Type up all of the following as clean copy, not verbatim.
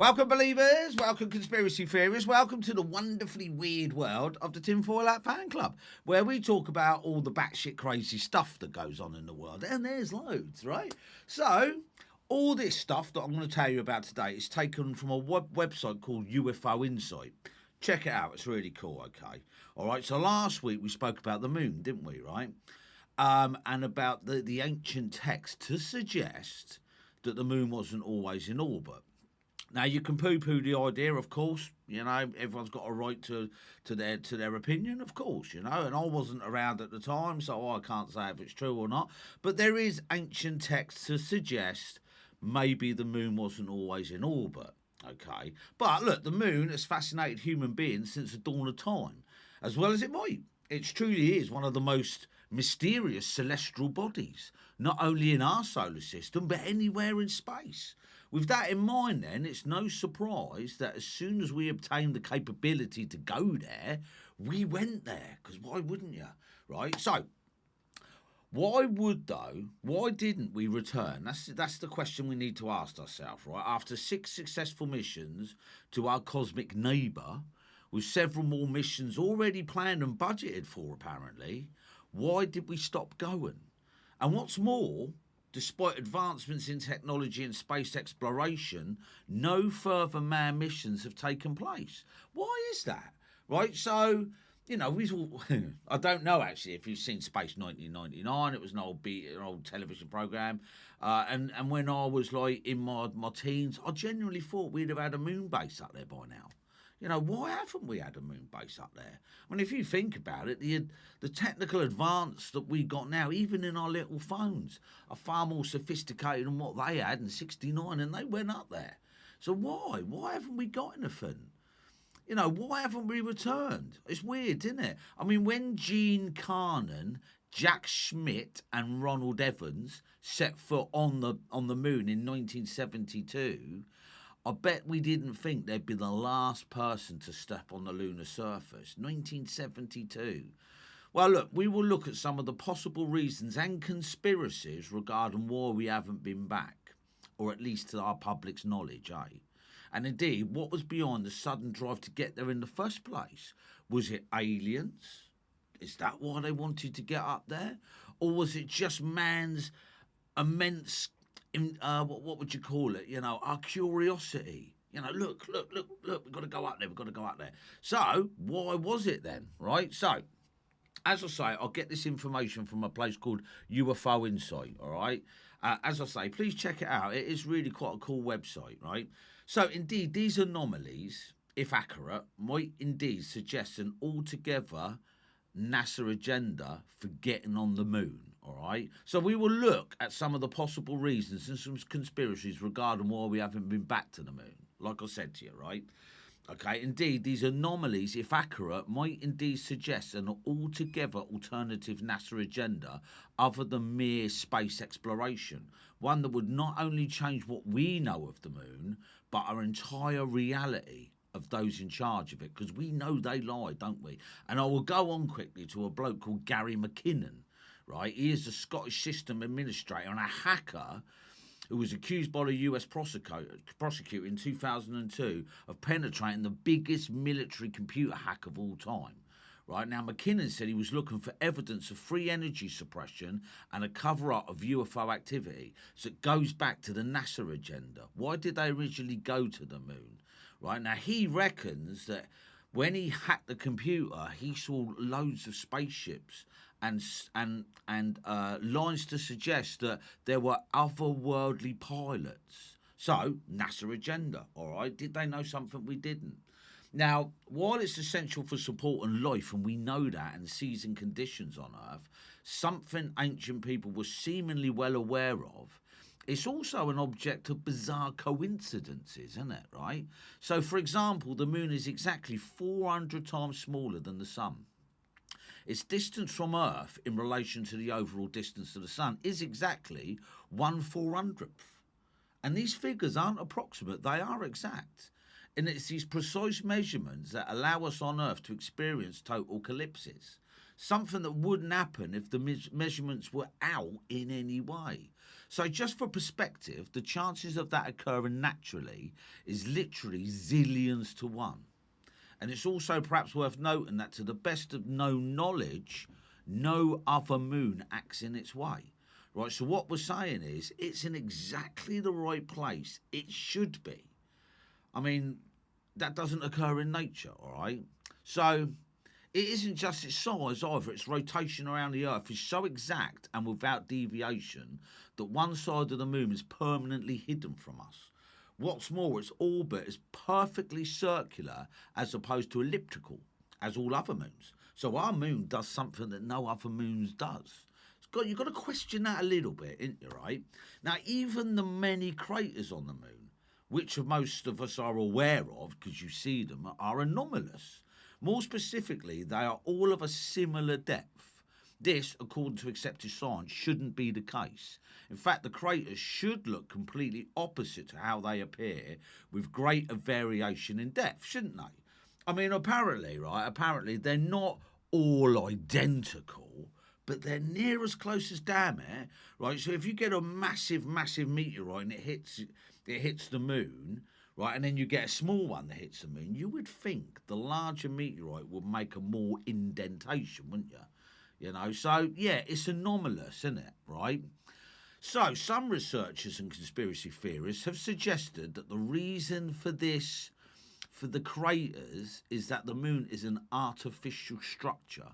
Welcome, believers. Welcome, conspiracy theorists. Welcome to the wonderfully weird world of the Tinfoil Hat Fan Club, where we talk about all the batshit crazy stuff that goes on in the world. And there's loads, right? So, all this stuff that I'm going to tell you about today is taken from a website called UFO Insight. Check it out. It's really cool, okay? All right, so last week we spoke about the moon, didn't we, right? And about the ancient text to suggest that the moon wasn't always in orbit. Now you can poo-poo the idea, of course. You know, everyone's got a right to their opinion, of course. You know, and I wasn't around at the time, so I can't say if it's true or not. But there is ancient text to suggest maybe the moon wasn't always in orbit. Okay, but look, the moon has fascinated human beings since the dawn of time, as well as it might. It truly is one of the most mysterious celestial bodies, not only in our solar system, but anywhere in space. With that in mind, then, it's no surprise that as soon as we obtained the capability to go there, we went there. Because why wouldn't you? Right? So, why would, though? Why didn't we return? That's the question we need to ask ourselves, right? After 6 successful missions to our cosmic neighbour, with several more missions already planned and budgeted for, apparently, why did we stop going? And what's more, despite advancements in technology and space exploration, no further manned missions have taken place. Why is that? Right, so, you know, we all, I don't know actually if you've seen Space 1999. It was an old television program, and when I was like in my teens, I genuinely thought we'd have had a moon base up there by now. You know, why haven't we had a moon base up there? I mean, if you think about it, the technical advance that we got now, even in our little phones, are far more sophisticated than what they had in '69, and they went up there. So why? Why haven't we got anything? You know, why haven't we returned? It's weird, isn't it? I mean, when Gene Cernan, Jack Schmitt, and Ronald Evans set foot on the moon in 1972, I bet we didn't think they'd be the last person to step on the lunar surface. 1972. Well, look, we will look at some of the possible reasons and conspiracies regarding why we haven't been back, or at least to our public's knowledge, eh? And indeed, what was behind the sudden drive to get there in the first place? Was it aliens? Is that why they wanted to get up there? Or was it just man's immense what would you call it? You know, our curiosity. You know, look, we've got to go up there, we've got to go up there. So, why was it then, right? So, as I say, I'll get this information from a place called UFO Insight, all right? As I say, please check it out. It is really quite a cool website, right? So, indeed, these anomalies, if accurate, might indeed suggest an altogether NASA agenda for getting on the moon. All right. So we will look at some of the possible reasons and some conspiracies regarding why we haven't been back to the moon. Like I said to you, right? Okay. Indeed, these anomalies, if accurate, might indeed suggest an altogether alternative NASA agenda other than mere space exploration. One that would not only change what we know of the moon, but our entire reality of those in charge of it, because we know they lie, don't we? And I will go on quickly to a bloke called Gary McKinnon, right? He is a Scottish system administrator and a hacker who was accused by the US prosecutor in 2002 of penetrating the biggest military computer hack of all time. Right now, McKinnon said he was looking for evidence of free energy suppression and a cover-up of UFO activity. So it goes back to the NASA agenda. Why did they originally go to the moon? Right now, he reckons that when he hacked the computer, he saw loads of spaceships and lines to suggest that there were otherworldly pilots. So, NASA agenda, all right? Did they know something we didn't? Now, while it's essential for support and life, and we know that, and season conditions on Earth, something ancient people were seemingly well aware of, it's also an object of bizarre coincidences, isn't it, right? So, for example, the moon is exactly 400 times smaller than the sun. Its distance from Earth in relation to the overall distance to the sun is exactly 1/400th. And these figures aren't approximate, they are exact. And it's these precise measurements that allow us on Earth to experience total eclipses. something that wouldn't happen if the measurements were out in any way. So, just for perspective, the chances of that occurring naturally is literally zillions to one. And it's also perhaps worth noting that, to the best of known knowledge, no other moon acts in its way. Right, so what we're saying is it's in exactly the right place it should be. I mean, that doesn't occur in nature, all right? So it isn't just its size either, its rotation around the Earth is so exact and without deviation that one side of the moon is permanently hidden from us. What's more, its orbit is perfectly circular as opposed to elliptical, as all other moons. So our moon does something that no other moons does. You've got to question that a little bit, ain't you, right? Now, even the many craters on the moon, which most of us are aware of because you see them, are anomalous. More specifically, they are all of a similar depth. This, according to accepted science, shouldn't be the case. In fact, the craters should look completely opposite to how they appear, with greater variation in depth, shouldn't they? I mean, apparently they're not all identical, but they're near as close as damn it, right? So if you get a massive, massive meteorite and it hits the moon, right, and then you get a small one that hits the moon, you would think the larger meteorite would make a more indentation, wouldn't you? You know, so yeah, it's anomalous, isn't it, right? So some researchers and conspiracy theorists have suggested that the reason for this, for the craters, is that the moon is an artificial structure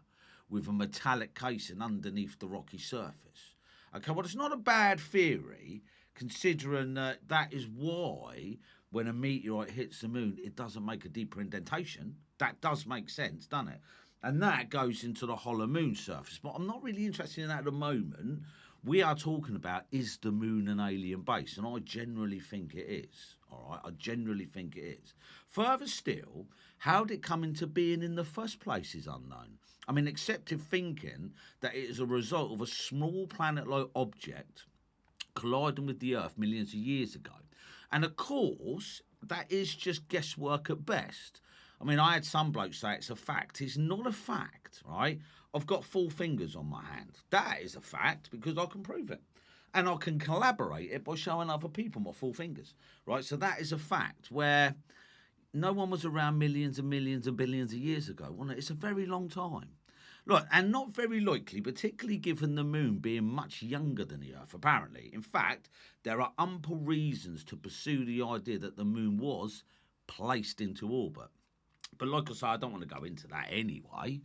with a metallic casing underneath the rocky surface. Okay, well, it's not a bad theory, considering that is why when a meteorite hits the moon, it doesn't make a deeper indentation. That does make sense, doesn't it? And that goes into the hollow moon surface. But I'm not really interested in that at the moment. We are talking about, is the moon an alien base? And I generally think it is. All right, I generally think it is. Further still, how did it come into being in the first place is unknown. I mean, accepted thinking that it is a result of a small planet-like object colliding with the Earth millions of years ago. And of course, that is just guesswork at best. I mean, I had some blokes say it's a fact. It's not a fact, right? I've got 4 fingers on my hand. That is a fact because I can prove it. And I can collaborate it by showing other people my 4 fingers, right? So that is a fact where no one was around millions and millions and billions of years ago, wasn't it? It's a very long time. Look, and not very likely, particularly given the moon being much younger than the Earth, apparently. In fact, there are ample reasons to pursue the idea that the moon was placed into orbit. But like I say, I don't want to go into that anyway.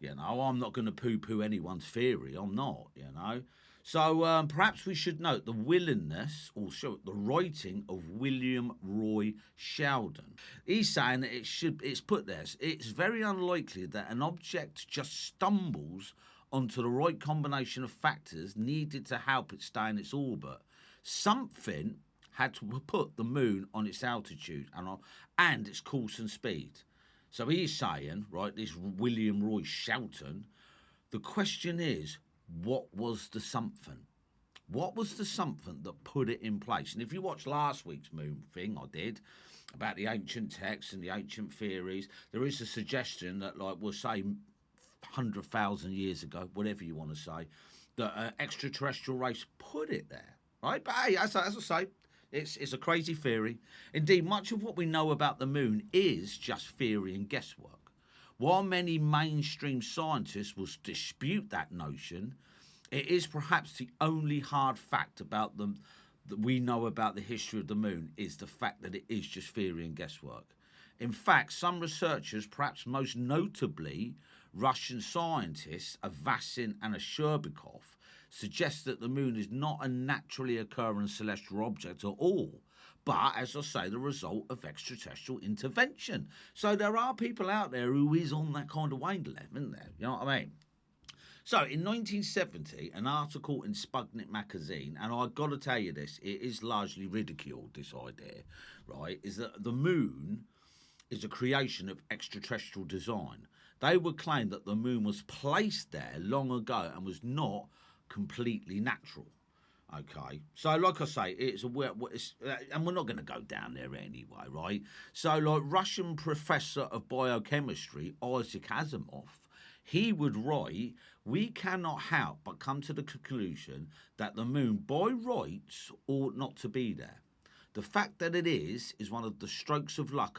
You know, I'm not going to poo-poo anyone's theory. I'm not, you know. So perhaps we should note the willingness, or the writing of William Roy Sheldon. He's saying that it's put there. It's very unlikely that an object just stumbles onto the right combination of factors needed to help it stay in its orbit. Something had to put the moon on its altitude and its course and speed. So he's saying, right, this William Roy Shelton, the question is, what was the something? What was the something that put it in place? And if you watch last week's moon thing I did about the ancient texts and the ancient theories, there is a suggestion that, like, we'll say 100,000 years ago, whatever you want to say, that an extraterrestrial race put it there, right? But hey, as I say, it's a crazy theory. Indeed, much of what we know about the moon is just theory and guesswork. While many mainstream scientists will dispute that notion, it is perhaps the only hard fact about them that we know about the history of the moon is the fact that it is just theory and guesswork. In fact, some researchers, perhaps most notably Russian scientists Avasin and Sherbakov, suggest that the moon is not a naturally occurring celestial object at all, but, as I say, the result of extraterrestrial intervention. So there are people out there who is on that kind of wavelength, isn't there? You know what I mean? So in 1970, an article in Sputnik magazine, and I've got to tell you this, it is largely ridiculed, this idea, right, is that the moon is a creation of extraterrestrial design. They would claim that the moon was placed there long ago and was not completely natural. Okay, so like I say, and we're not going to go down there anyway, right? So, like, Russian professor of biochemistry Isaac Asimov, he would write, "We cannot help but come to the conclusion that the moon by rights ought not to be there. The fact that it is one of the strokes of luck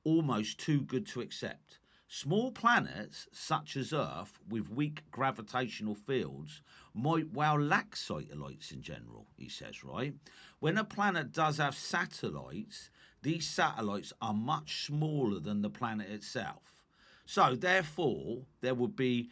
almost too good to accept. Small planets, such as Earth, with weak gravitational fields, might well lack satellites in general," he says, right? When a planet does have satellites, these satellites are much smaller than the planet itself. So, therefore, there would be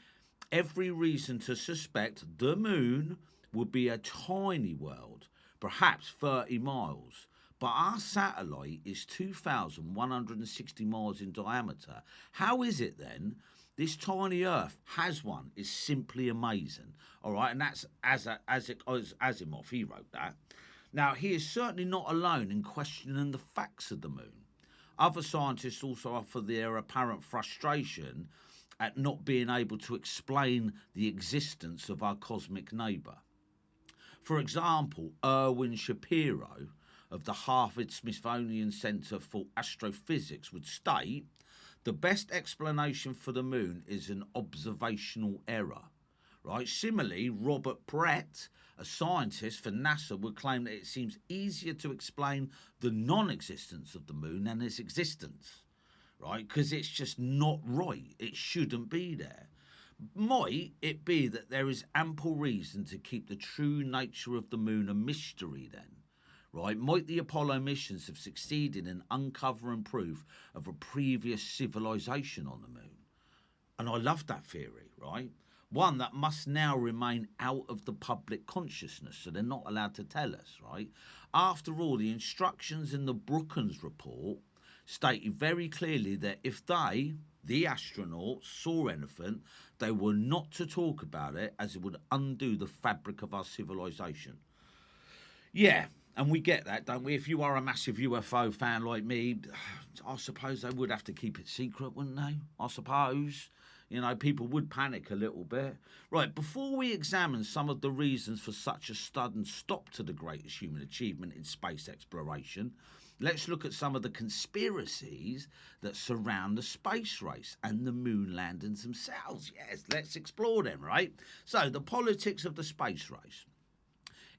every reason to suspect the moon would be a tiny world, perhaps 30 miles. But our satellite is 2,160 miles in diameter. How is it then? This tiny Earth has one. Is simply amazing. All right, and that's Asimov. He wrote that. Now, he is certainly not alone in questioning the facts of the moon. Other scientists also offer their apparent frustration at not being able to explain the existence of our cosmic neighbour. For example, Erwin Shapiro of the Harvard Smithsonian Center for Astrophysics would state, "The best explanation for the moon is an observational error." Right? Similarly, Robert Brett, a scientist for NASA, would claim that it seems easier to explain the non-existence of the moon than its existence, right? Because it's just not right. It shouldn't be there. Might it be that there is ample reason to keep the true nature of the moon a mystery then? Right? Might the Apollo missions have succeeded in uncovering proof of a previous civilization on the moon? And I love that theory, right? One that must now remain out of the public consciousness, so they're not allowed to tell us, right? After all, the instructions in the Brookings report stated very clearly that if they, the astronauts, saw anything, they were not to talk about it as it would undo the fabric of our civilization. Yeah, and we get that, don't we? If you are a massive UFO fan like me, I suppose they would have to keep it secret, wouldn't they? I suppose. You know, people would panic a little bit. Right, before we examine some of the reasons for such a sudden stop to the greatest human achievement in space exploration, let's look at some of the conspiracies that surround the space race and the moon landings themselves. Yes, let's explore them, right? So, the politics of the space race.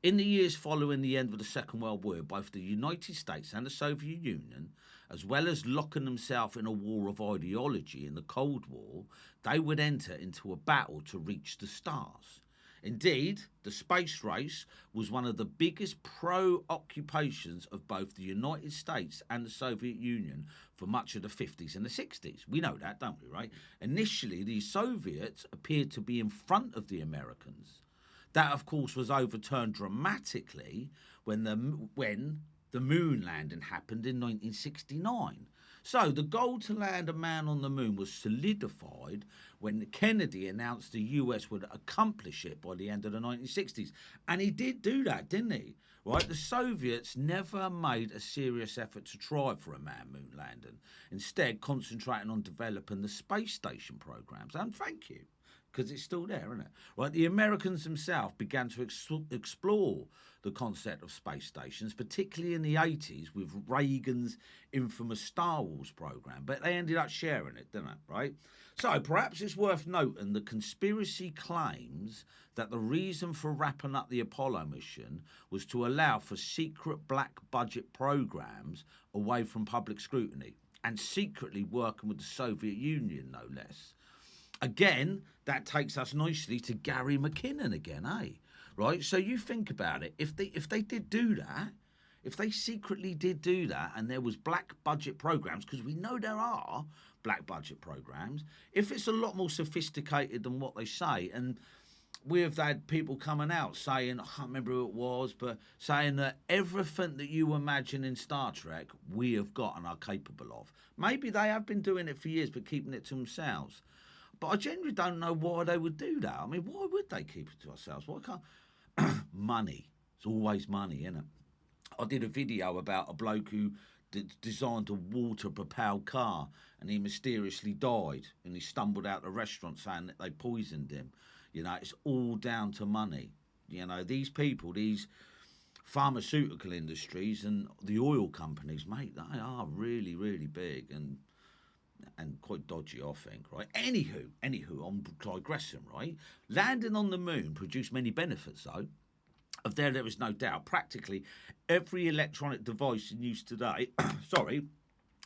In the years following the end of the Second World War, both the United States and the Soviet Union, as well as locking themselves in a war of ideology in the Cold War, they would enter into a battle to reach the stars. Indeed, the space race was one of the biggest preoccupations of both the United States and the Soviet Union for much of the 50s and the 60s. We know that, don't we, right? Initially, the Soviets appeared to be in front of the Americans. That, of course, was overturned dramatically when the moon landing happened in 1969. So the goal to land a man on the moon was solidified when Kennedy announced the US would accomplish it by the end of the 1960s. And he did do that, didn't he? Right? The Soviets never made a serious effort to try for a manned moon landing, instead concentrating on developing the space station programs. And thank you, because it's still there, isn't it? Right, the Americans themselves began to explore the concept of space stations, particularly in the 80s with Reagan's infamous Star Wars program, but they ended up sharing it, didn't they, right? So perhaps it's worth noting the conspiracy claims that the reason for wrapping up the Apollo mission was to allow for secret black budget programs away from public scrutiny and secretly working with the Soviet Union, no less. Again, that takes us nicely to Gary McKinnon again, eh? Right? So you think about it. If they did do that, if they secretly did do that and there was black budget programs, because we know there are black budget programs, if it's a lot more sophisticated than what they say, and we've had people coming out saying, I can't remember who it was, but saying that everything that you imagine in Star Trek, we have got and are capable of. Maybe they have been doing it for years, but keeping it to themselves. But I genuinely don't know why they would do that. I mean, why would they keep it to ourselves? Why can't... Money. It's always money, isn't it? I did a video about a bloke who designed a water-propelled car and he mysteriously died and he stumbled out the restaurant saying that they poisoned him. You know, it's all down to money. You know, these people, these pharmaceutical industries and the oil companies, mate, they are really, really big. And and quite dodgy, I think, right? Anywho, on digressing, right? Landing on the moon produced many benefits, though. There is no doubt. Practically every electronic device in use today, sorry,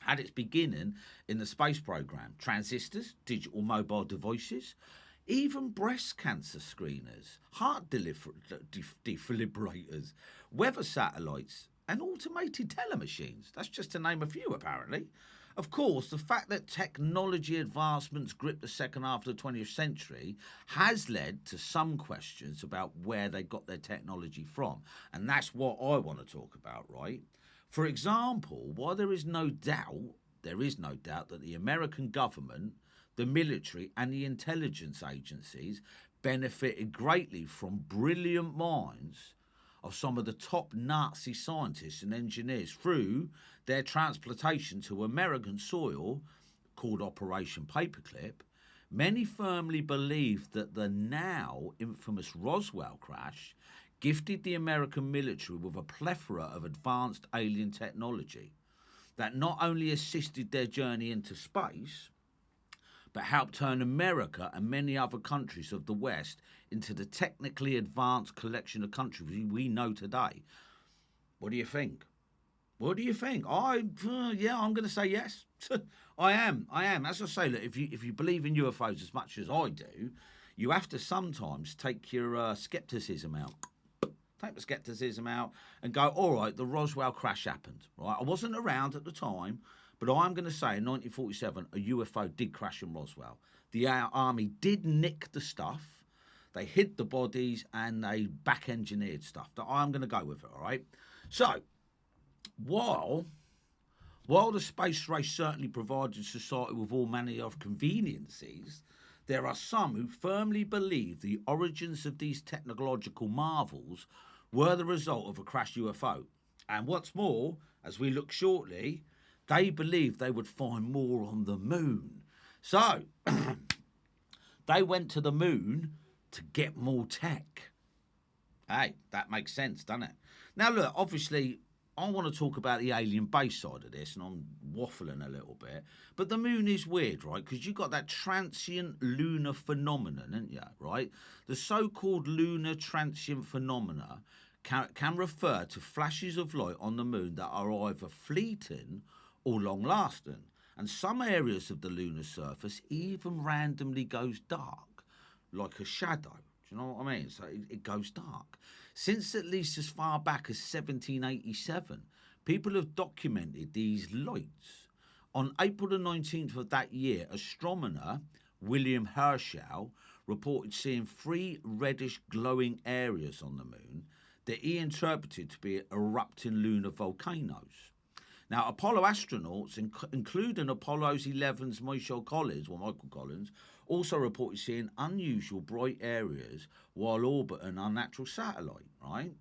had its beginning in the space program. Transistors, digital mobile devices, even breast cancer screeners, defibrillators, weather satellites, and automated telemachines. That's just to name a few, apparently. Of course, the fact that technology advancements grip the second half of the 20th century has led to some questions about where they got their technology from. And that's what I want to talk about, right? For example, while there is no doubt that the American government, the military, and the intelligence agencies benefited greatly from brilliant minds of some of the top Nazi scientists and engineers through their transplantation to American soil, called Operation Paperclip. Many firmly believe that the now infamous Roswell crash gifted the American military with a plethora of advanced alien technology that not only assisted their journey into space, but helped turn America and many other countries of the West into the technically advanced collection of countries we know today. What do you think? What do you think? I'm going to say yes. I am. As I say, look, if you believe in UFOs as much as I do, you have to sometimes take your skepticism out. Take the skepticism out and go, all right, the Roswell crash happened. Right? I wasn't around at the time, but I'm going to say in 1947, a UFO did crash in Roswell. The army did nick the stuff. They hid the bodies and they back-engineered stuff. I'm going to go with it, all right? So, while the space race certainly provided society with all manner of conveniences, there are some who firmly believe the origins of these technological marvels were the result of a crashed UFO. And what's more, as we look shortly, they believed they would find more on the moon. So, they went to the moon to get more tech. Hey, that makes sense, doesn't it? Now, look, obviously, I want to talk about the alien base side of this, and I'm waffling a little bit. But the moon is weird, right? Because you've got that transient lunar phenomenon, haven't you, right? The so-called lunar transient phenomena can refer to flashes of light on the moon that are either fleeting or long-lasting. And some areas of the lunar surface even randomly goes dark, like a shadow. Do you know what I mean? So it goes dark. Since at least as far back as 1787, people have documented these lights. On April the 19th of that year, astronomer William Herschel reported seeing 3 reddish glowing areas on the moon that he interpreted to be erupting lunar volcanoes. Now, Apollo astronauts, including Apollo 11's Michael Collins, also reported seeing unusual bright areas while orbiting our natural satellite, right?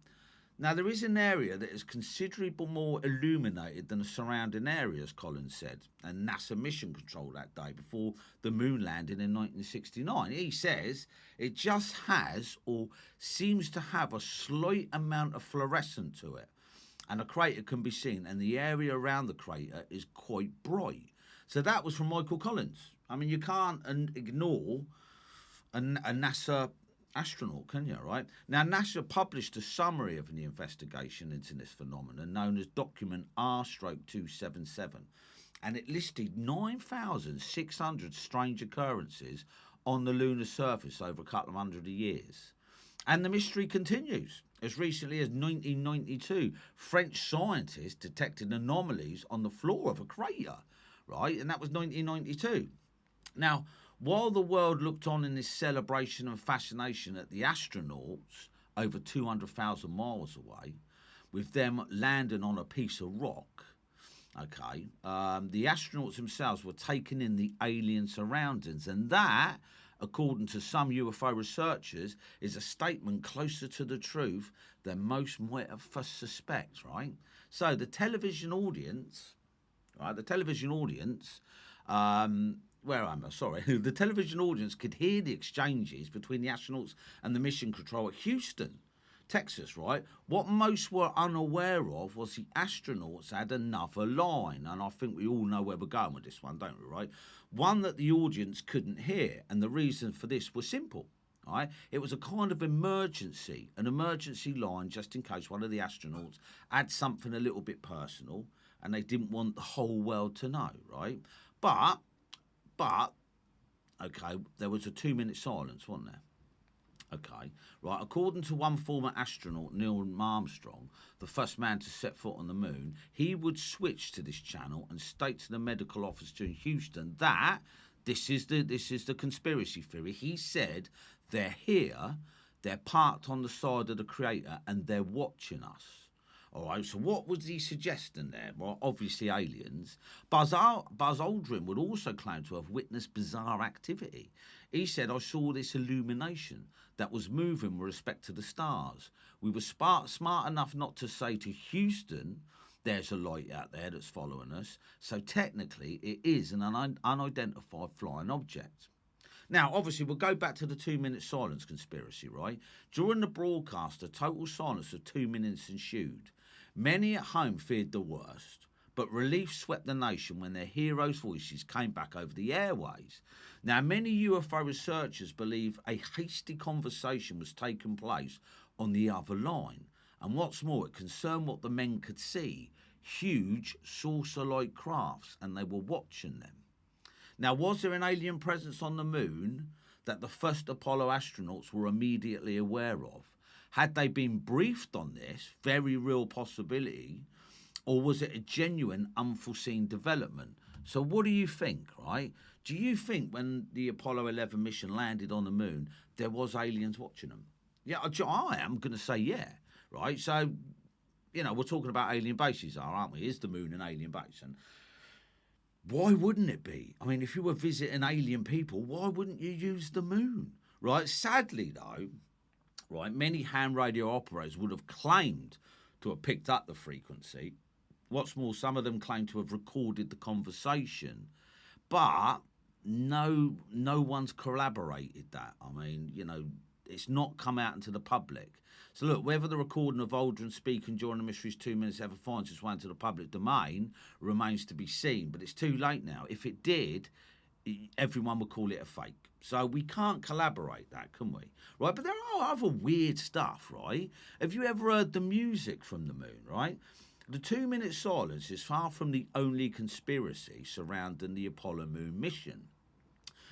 Now, there is an area that is considerably more illuminated than the surrounding areas, Collins said, and NASA mission control that day before the moon landing in 1969. He says it just has or seems to have a slight amount of fluorescence to it, and a crater can be seen, and the area around the crater is quite bright. So that was from Michael Collins. I mean, you can't ignore a NASA astronaut, can you, right? Now, NASA published a summary of the investigation into this phenomenon known as Document R/277, and it listed 9,600 strange occurrences on the lunar surface over a couple of hundred years. And the mystery continues. As recently as 1992, French scientists detected anomalies on the floor of a crater, right? And that was 1992. Now, while the world looked on in this celebration and fascination at the astronauts over 200,000 miles away, with them landing on a piece of rock, the astronauts themselves were taking in the alien surroundings, and that, according to some UFO researchers, is a statement closer to the truth than most might have first suspect, right? So the television audience, right, the television audience could hear the exchanges between the astronauts and the mission control at Houston Texas, right? What most were unaware of was the astronauts had another line, and I think we all know where we're going with this one, don't we, right? One that the audience couldn't hear, and the reason for this was simple. Right? It was a kind of an emergency line just in case one of the astronauts had something a little bit personal and they didn't want the whole world to know, right? But, okay, there was a 2-minute silence, wasn't there? Okay, right. According to one former astronaut, Neil Armstrong, the first man to set foot on the moon, he would switch to this channel and state to the medical officer in Houston that this is the conspiracy theory. He said they're here, they're parked on the side of the crater, and they're watching us. All right, so what was he suggesting there? Well, obviously aliens. Buzz Aldrin would also claim to have witnessed bizarre activity. He said, I saw this illumination that was moving with respect to the stars. We were smart enough not to say to Houston, there's a light out there that's following us. So technically, it is an unidentified flying object. Now, obviously, we'll go back to the 2-minute silence conspiracy, right? During the broadcast, a total silence of 2 minutes ensued. Many at home feared the worst, but relief swept the nation when their heroes' voices came back over the airways. Now, many UFO researchers believe a hasty conversation was taking place on the other line. And what's more, it concerned what the men could see, huge saucer-like crafts, and they were watching them. Now, was there an alien presence on the moon that the first Apollo astronauts were immediately aware of? Had they been briefed on this very real possibility, or was it a genuine unforeseen development? So what do you think, right? Do you think when the Apollo 11 mission landed on the moon, there was aliens watching them? Yeah, I am going to say yeah, right? So, you know, we're talking about alien bases, aren't we? Is the moon an alien base? And why wouldn't it be? I mean, if you were visiting alien people, why wouldn't you use the moon, right? Sadly, though, right, many ham radio operators would have claimed to have picked up the frequency. What's more, some of them claim to have recorded the conversation, but no one's corroborated that. I mean, you know, it's not come out into the public. So look, whether the recording of Aldrin speaking during the Mystery's 2 minutes ever finds its way into the public domain remains to be seen, but it's too late now. If it did, everyone would call it a fake. So we can't collaborate that, can we? Right, but there are other weird stuff, right? Have you ever heard the music from the moon, right? The 2-minute silence is far from the only conspiracy surrounding the Apollo moon mission.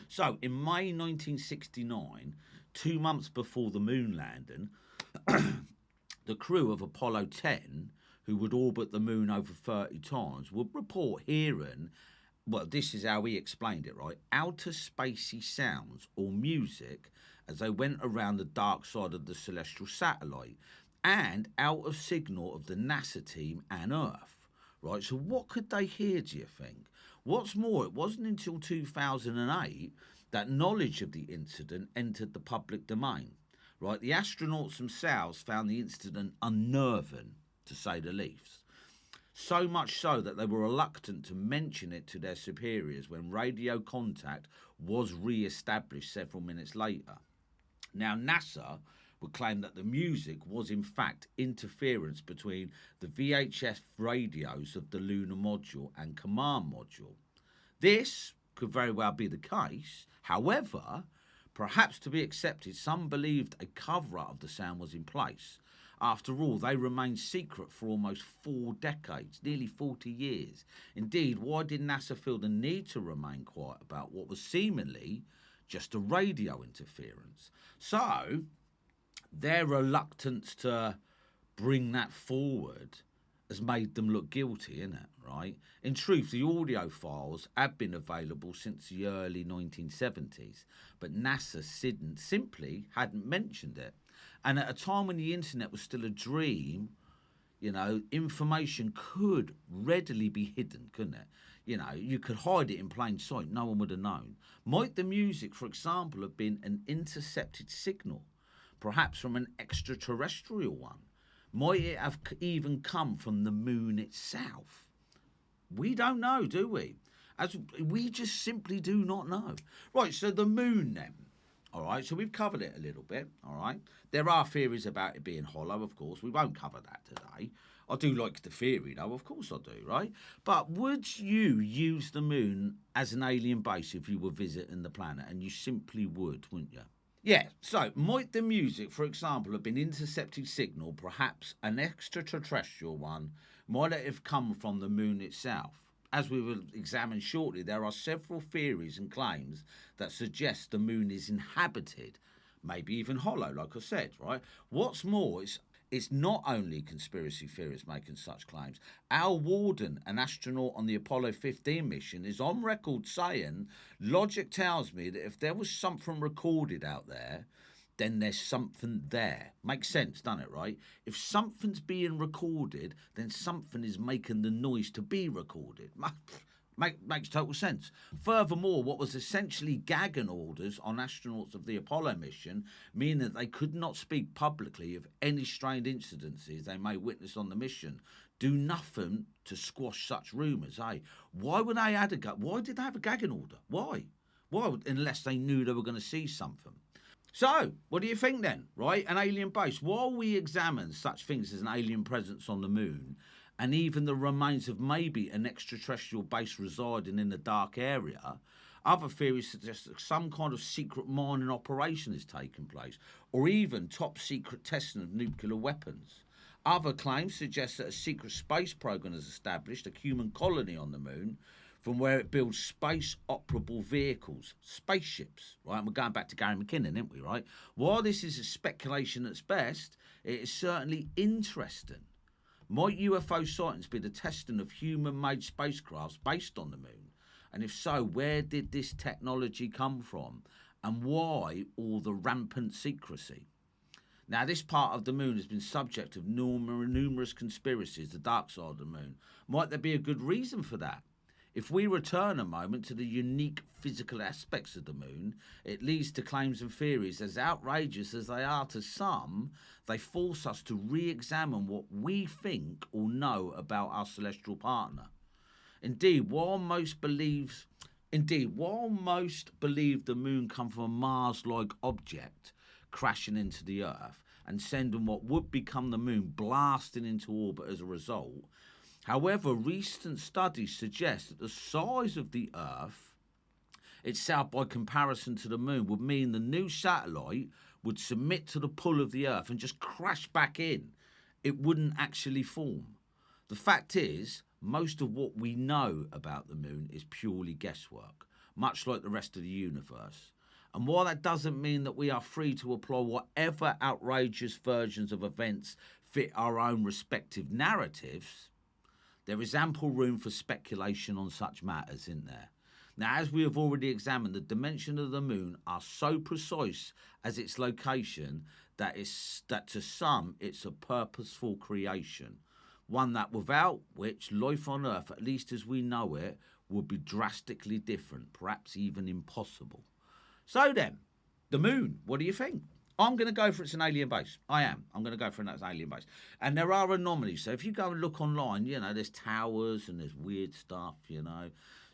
So, in May 1969, 2 months before the moon landing, the crew of Apollo 10, who would orbit the moon over 30 times, would report hearing, well, this is how he explained it, right? Outer spacey sounds or music as they went around the dark side of the celestial satellite and out of signal of the NASA team and Earth, right? So what could they hear, do you think? What's more, it wasn't until 2008 that knowledge of the incident entered the public domain, right? The astronauts themselves found the incident unnerving, to say the least. So much so that they were reluctant to mention it to their superiors when radio contact was re-established several minutes later. Now, NASA would claim that the music was in fact interference between the VHF radios of the lunar module and command module. This could very well be the case. However, perhaps to be accepted, some believed a cover-up of the sound was in place. After all, they remained secret for almost 4 decades, nearly 40 years. Indeed, why did NASA feel the need to remain quiet about what was seemingly just a radio interference? So, their reluctance to bring that forward has made them look guilty, innit, right? In truth, the audio files had been available since the early 1970s, but NASA simply hadn't mentioned it. And at a time when the internet was still a dream, you know, information could readily be hidden, couldn't it? You know, you could hide it in plain sight. No one would have known. Might the music, for example, have been an intercepted signal, perhaps from an extraterrestrial one? Might it have even come from the moon itself? We don't know, do we? As we just simply do not know. Right, so the moon then. All right, so we've covered it a little bit. All right, there are theories about it being hollow, of course. We won't cover that today. I do like the theory, though. Of course I do, right? But would you use the moon as an alien base if you were visiting the planet? And you simply would, wouldn't you? Yeah, so might the music, for example, have been intercepted signal, perhaps an extraterrestrial one, might it have come from the moon itself? As we will examine shortly, there are several theories and claims that suggest the moon is inhabited, maybe even hollow, like I said, right? What's more, it's not only conspiracy theorists making such claims. Al Warden, an astronaut on the Apollo 15 mission, is on record saying, logic tells me that if there was something recorded out there, then there's something there. Makes sense, doesn't it, right? If something's being recorded, then something is making the noise to be recorded. Makes total sense. Furthermore, what was essentially gagging orders on astronauts of the Apollo mission mean that they could not speak publicly of any strange incidences they may witness on the mission. Do nothing to squash such rumours, eh? Why would they why did they have a gagging order? Why? Unless they knew they were going to see something. So, what do you think then, right? An alien base. While we examine such things as an alien presence on the moon, and even the remains of maybe an extraterrestrial base residing in a dark area, other theories suggest that some kind of secret mining operation is taking place, or even top secret testing of nuclear weapons. Other claims suggest that a secret space program has established a human colony on the moon, from where it builds space-operable vehicles, spaceships, right? And we're going back to Gary McKinnon, aren't we, right? While this is a speculation at best, it is certainly interesting. Might UFO sightings be the testing of human-made spacecrafts based on the moon? And if so, where did this technology come from? And why all the rampant secrecy? Now, this part of the moon has been subject of numerous conspiracies, the dark side of the moon. Might there be a good reason for that? If we return a moment to the unique physical aspects of the moon, it leads to claims and theories as outrageous as they are to some. They force us to re-examine what we think or know about our celestial partner. Indeed, while most believe the moon come from a Mars-like object crashing into the Earth and sending what would become the moon blasting into orbit as a result, however, recent studies suggest that the size of the Earth itself by comparison to the moon would mean the new satellite would submit to the pull of the Earth and just crash back in. It wouldn't actually form. The fact is, most of what we know about the moon is purely guesswork, much like the rest of the universe. And while that doesn't mean that we are free to apply whatever outrageous versions of events fit our own respective narratives, there is ample room for speculation on such matters, isn't there? Now, as we have already examined, the dimensions of the moon are so precise as its location that to some it's a purposeful creation, one that without which life on Earth, at least as we know it, would be drastically different, perhaps even impossible. So then, the moon, what do you think? I'm going to go for it's an alien base. I am. I'm going to go for an alien base. And there are anomalies. So if you go and look online, there's towers and there's weird stuff,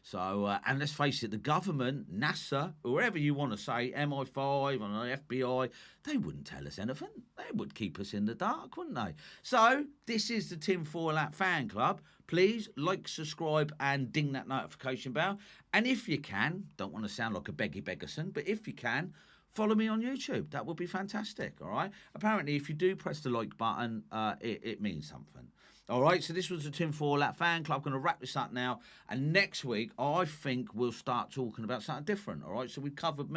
So, and let's face it, the government, NASA, whoever you want to say, MI5 and the FBI, they wouldn't tell us anything. They would keep us in the dark, wouldn't they? So, this is the Tinfoil Hat Fan Club. Please like, subscribe, and ding that notification bell. And if you can, don't want to sound like a Beggy Beggerson, but if you can, follow me on YouTube. That would be fantastic, all right? Apparently, if you do press the like button, it means something. All right, so this was the Tinfoil Hat Fan Club. I'm going to wrap this up now. And next week, I think we'll start talking about something different, all right? So we've covered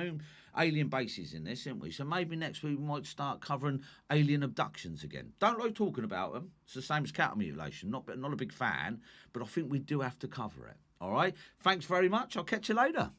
alien bases in this, haven't we? So maybe next week we might start covering alien abductions again. Don't like talking about them. It's the same as cattle mutilation. Not a big fan, but I think we do have to cover it, all right? Thanks very much. I'll catch you later.